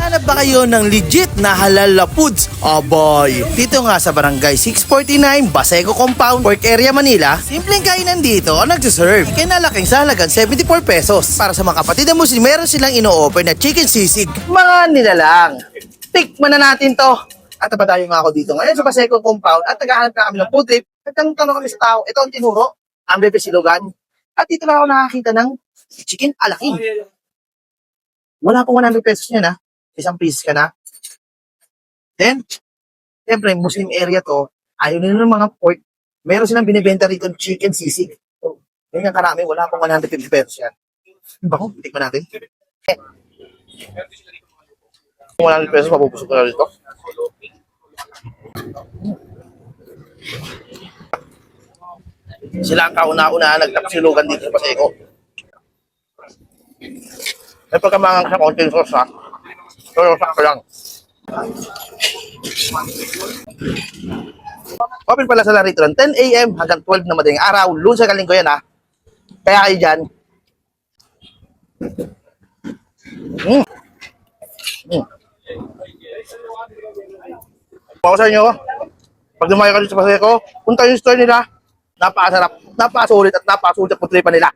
Naghahanap ba kayo ng legit na halal na foods? Aboy! Dito nga sa Barangay 649, Baseco Compound, Work Area, Manila, simpleng kainan dito ang nagsiserve. Kinalaking sa halagang 74 pesos. Para sa mga kapatid na Muslim, meron silang ino-offer na chicken sisig. Mga nilalang. Tikman na natin to. At napadayo nga ako dito ngayon sa Baseco Compound at naghahanap na kami ng food trip. Nagtanong kami sa tao, ito ang tinuro, ang Bebe Silogan. At dito na ako nakakita ng chicken alaking. Wala pong 100 pesos niyan, ha? Isang piece ka na. Then, siyempre, Muslim area to, ayaw nila ng mga pork. Meron silang binibenta rito ng chicken sisig. So, ganyan karami, wala pong 150 pesos yan. Bako, tikman natin. 100 pesos, mabubusog ko na dito. Sila ang kauna-una nagtapsilugan dito sa Paseco. May pagkamangang sa konting sauce, ha? Pero sakto lang. Open pala sa rito ng 10 a.m. hanggang 12 na madaling araw. Lunes sa Linggo yan, ha? Kaya kayo dyan. Ako sa inyo, pag dumayo ka dito sa Paseco, punta yung store nila. Napakasarap, napakasulit at napakasulit at putripan nila.